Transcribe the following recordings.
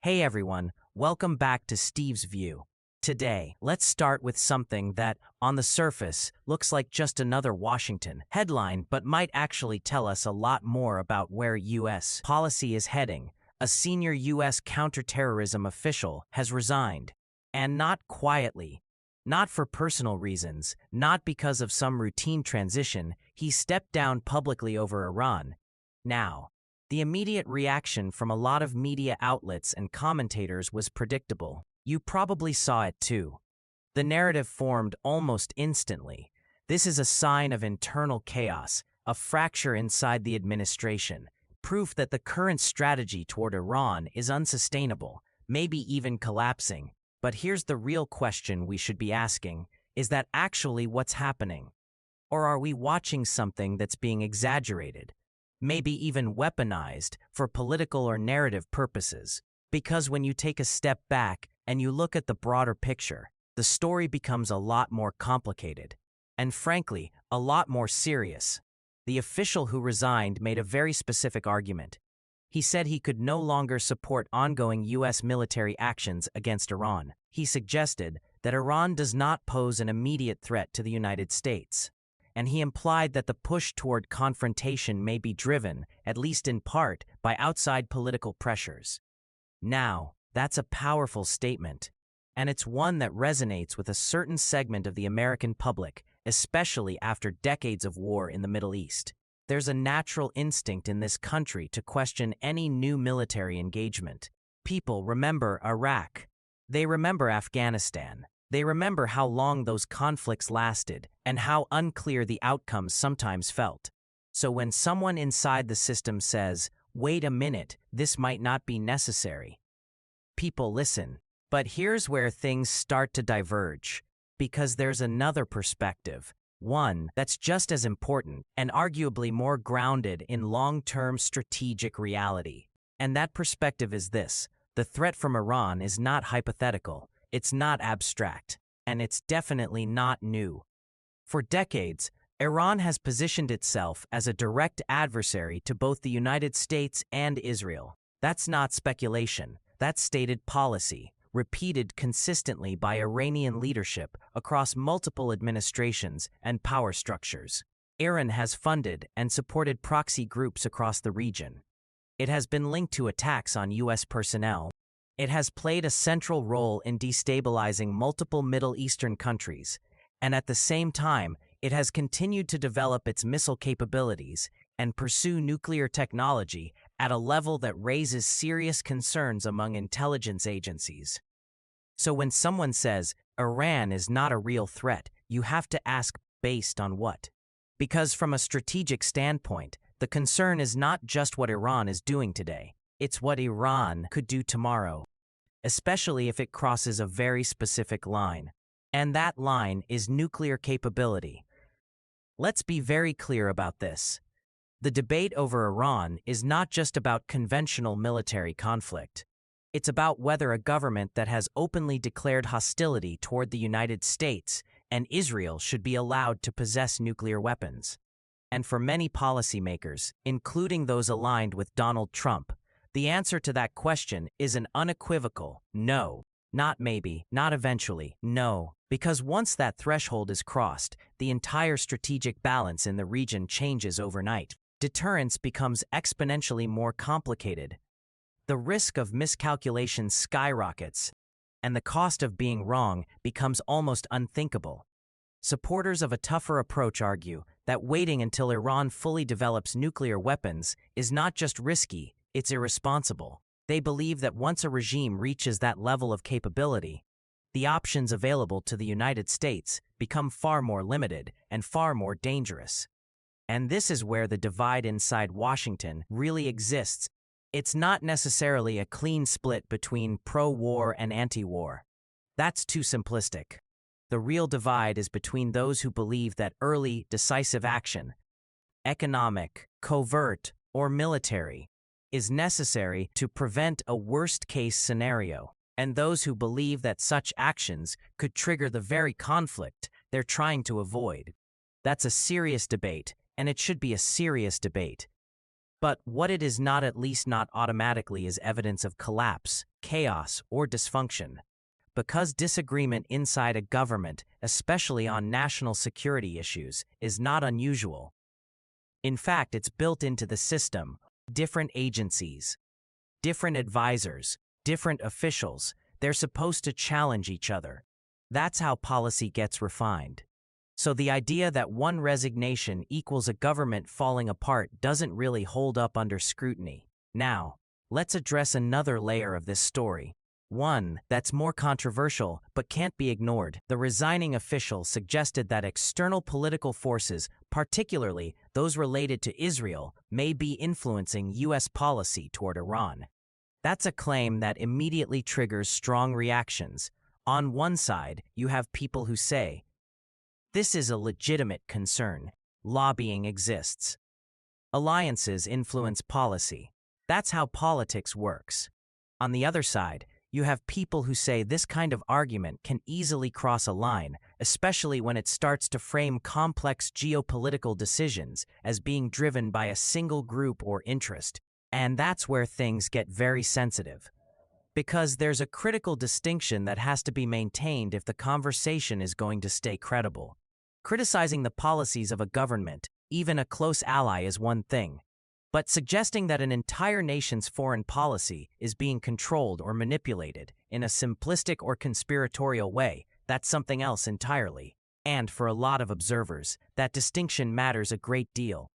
Hey everyone, welcome back to Steve's View. Today, let's start with something that, on the surface, looks like just another Washington headline but might actually tell us a lot more about where U.S. policy is heading. A senior U.S. counterterrorism official has resigned. And not quietly. Not for personal reasons, not because of some routine transition, he stepped down publicly over Iran. Now, the immediate reaction from a lot of media outlets and commentators was predictable. You probably saw it too. The narrative formed almost instantly. This is a sign of internal chaos, a fracture inside the administration, proof that the current strategy toward Iran is unsustainable, maybe even collapsing. But here's the real question we should be asking: is that actually what's happening? Or are we watching something that's being exaggerated? Maybe even weaponized for political or narrative purposes. Because when you take a step back and you look at the broader picture, the story becomes a lot more complicated. And frankly, a lot more serious. The official who resigned made a very specific argument. He said he could no longer support ongoing U.S. military actions against Iran. He suggested that Iran does not pose an immediate threat to the United States. And he implied that the push toward confrontation may be driven, at least in part, by outside political pressures. Now, that's a powerful statement, and it's one that resonates with a certain segment of the American public, especially after decades of war in the Middle East. There's a natural instinct in this country to question any new military engagement. People remember Iraq. They remember Afghanistan. They remember how long those conflicts lasted and how unclear the outcomes sometimes felt. So when someone inside the system says, "Wait a minute, this might not be necessary," people listen. But here's where things start to diverge, because there's another perspective, one that's just as important and arguably more grounded in long-term strategic reality. And that perspective is this: the threat from Iran is not hypothetical. It's not abstract, and it's definitely not new. For decades, Iran has positioned itself as a direct adversary to both the United States and Israel. That's not speculation, that's stated policy, repeated consistently by Iranian leadership across multiple administrations and power structures. Iran has funded and supported proxy groups across the region. It has been linked to attacks on U.S. personnel. It has played a central role in destabilizing multiple Middle Eastern countries, and at the same time, it has continued to develop its missile capabilities and pursue nuclear technology at a level that raises serious concerns among intelligence agencies. So when someone says Iran is not a real threat, you have to ask, based on what? Because from a strategic standpoint, the concern is not just what Iran is doing today. It's what Iran could do tomorrow, especially if it crosses a very specific line. And that line is nuclear capability. Let's be very clear about this. The debate over Iran is not just about conventional military conflict. It's about whether a government that has openly declared hostility toward the United States and Israel should be allowed to possess nuclear weapons. And for many policymakers, including those aligned with Donald Trump, the answer to that question is an unequivocal no. Not maybe, not eventually, no. Because once that threshold is crossed, the entire strategic balance in the region changes overnight. Deterrence becomes exponentially more complicated. The risk of miscalculation skyrockets, and the cost of being wrong becomes almost unthinkable. Supporters of a tougher approach argue that waiting until Iran fully develops nuclear weapons is not just risky, it's irresponsible. They believe that once a regime reaches that level of capability, the options available to the United States become far more limited and far more dangerous. And this is where the divide inside Washington really exists. It's not necessarily a clean split between pro-war and anti-war. That's too simplistic. The real divide is between those who believe that early, decisive action, economic, covert, or military, is necessary to prevent a worst-case scenario, and those who believe that such actions could trigger the very conflict they're trying to avoid. That's a serious debate, and it should be a serious debate. But what it is not, at least not automatically, is evidence of collapse. chaos, or dysfunction. Because disagreement inside a government, especially on national security issues, is not unusual. In fact, it's built into the system. Different agencies, different advisors, different officials, they're supposed to challenge each other. That's how policy gets refined. So the idea that one resignation equals a government falling apart doesn't really hold up under scrutiny. Now, let's address another layer of this story. One that's more controversial but can't be ignored. The resigning official suggested that external political forces, particularly those related to Israel, may be influencing U.S. policy toward Iran. That's a claim that immediately triggers strong reactions. On one side, you have people who say, this is a legitimate concern. Lobbying exists. Alliances influence policy. That's how politics works. On the other side, you have people who say this kind of argument can easily cross a line, especially when it starts to frame complex geopolitical decisions as being driven by a single group or interest. And that's where things get very sensitive. Because there's a critical distinction that has to be maintained if the conversation is going to stay credible. Criticizing the policies of a government, even a close ally, is one thing. But suggesting that an entire nation's foreign policy is being controlled or manipulated in a simplistic or conspiratorial way, that's something else entirely. And for a lot of observers, that distinction matters a great deal.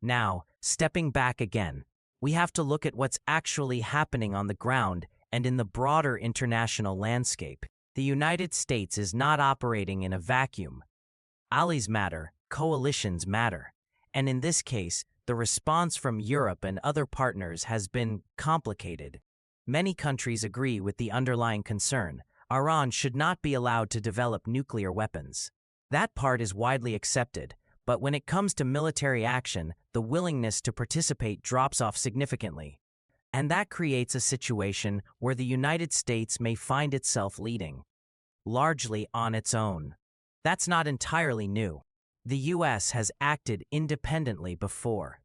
Now, stepping back again, we have to look at what's actually happening on the ground and in the broader international landscape. The United States is not operating in a vacuum. Allies matter, coalitions matter. And in this case, the response from Europe and other partners has been complicated. Many countries agree with the underlying concern. Iran should not be allowed to develop nuclear weapons. That part is widely accepted, but when it comes to military action, the willingness to participate drops off significantly. And that creates a situation where the United States may find itself leading, largely on its own. That's not entirely new. The U.S. has acted independently before.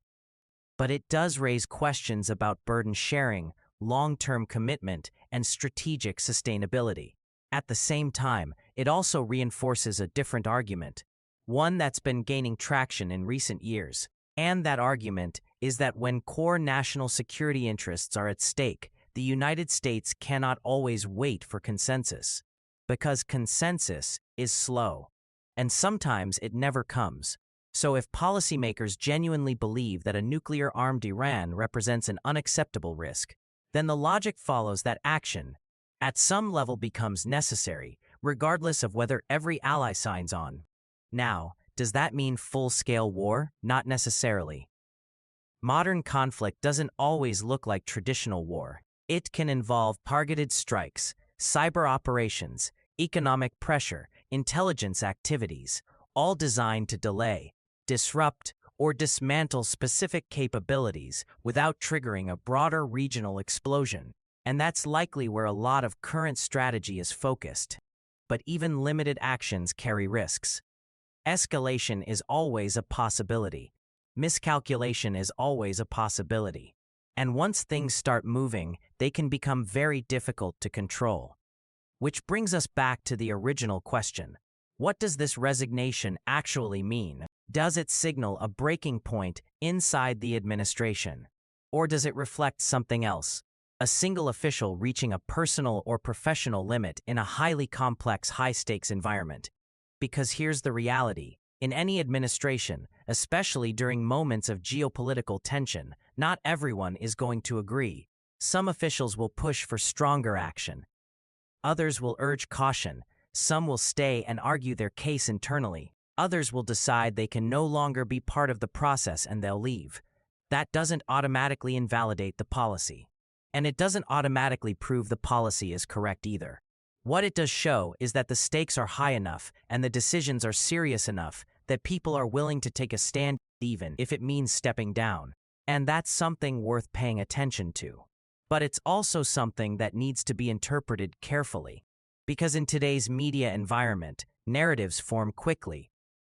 But it does raise questions about burden sharing, long-term commitment, and strategic sustainability. At the same time, it also reinforces a different argument, one that's been gaining traction in recent years. And that argument is that when core national security interests are at stake, the United States cannot always wait for consensus. Because consensus is slow. And sometimes it never comes. So if policymakers genuinely believe that a nuclear-armed Iran represents an unacceptable risk, then the logic follows that action, at some level, becomes necessary, regardless of whether every ally signs on. Now, does that mean full-scale war? Not necessarily. Modern conflict doesn't always look like traditional war. It can involve targeted strikes, cyber operations, economic pressure, intelligence activities, all designed to delay, disrupt, or dismantle specific capabilities without triggering a broader regional explosion. And that's likely where a lot of current strategy is focused. But even limited actions carry risks. Escalation is always a possibility. Miscalculation is always a possibility. And once things start moving, they can become very difficult to control. Which brings us back to the original question. What does this resignation actually mean? Does it signal a breaking point inside the administration? Or does it reflect something else? A single official reaching a personal or professional limit in a highly complex, high-stakes environment? Because here's the reality. In any administration, especially during moments of geopolitical tension, not everyone is going to agree. Some officials will push for stronger action. Others will urge caution. Some will stay and argue their case internally. Others will decide they can no longer be part of the process and they'll leave. That doesn't automatically invalidate the policy. And it doesn't automatically prove the policy is correct either. What it does show is that the stakes are high enough and the decisions are serious enough that people are willing to take a stand even if it means stepping down. And that's something worth paying attention to. But it's also something that needs to be interpreted carefully. Because in today's media environment, narratives form quickly.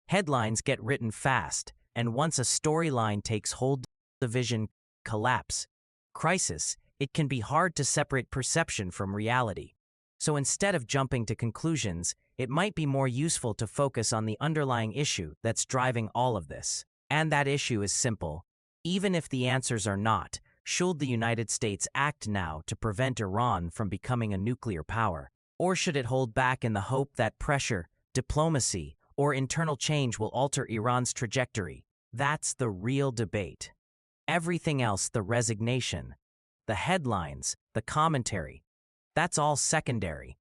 Headlines get written fast, and once a storyline takes hold, the vision collapse. Crisis it can be hard to separate perception from reality. So instead of jumping to conclusions, it might be more useful to focus on the underlying issue that's driving all of this. And that issue is simple. Even if the answers are not, should the United States act now to prevent Iran from becoming a nuclear power? Or should it hold back in the hope that pressure, diplomacy, or internal change will alter Iran's trajectory? That's the real debate. Everything else, the resignation, the headlines, the commentary, that's all secondary.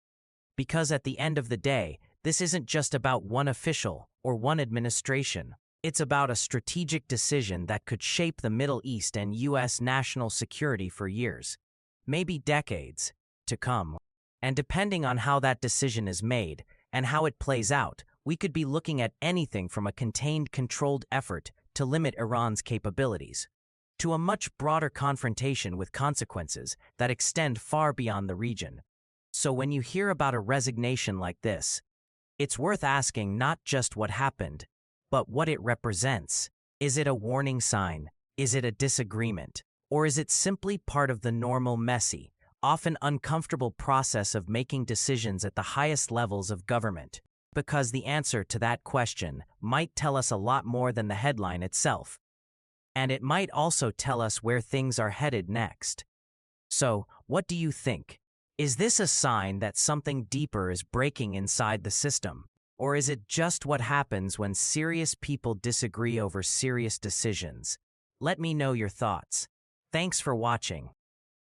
Because at the end of the day, this isn't just about one official or one administration. It's about a strategic decision that could shape the Middle East and U.S. national security for years, maybe decades, to come. And depending on how that decision is made and how it plays out, we could be looking at anything from a contained, controlled effort to limit Iran's capabilities, to a much broader confrontation with consequences that extend far beyond the region. So when you hear about a resignation like this, it's worth asking not just what happened, but what it represents. Is it a warning sign? Is it a disagreement? Or is it simply part of the normal, messy, often uncomfortable process of making decisions at the highest levels of government? Because the answer to that question might tell us a lot more than the headline itself. And it might also tell us where things are headed next. So, what do you think? Is this a sign that something deeper is breaking inside the system? Or is it just what happens when serious people disagree over serious decisions? Let me know your thoughts. Thanks for watching.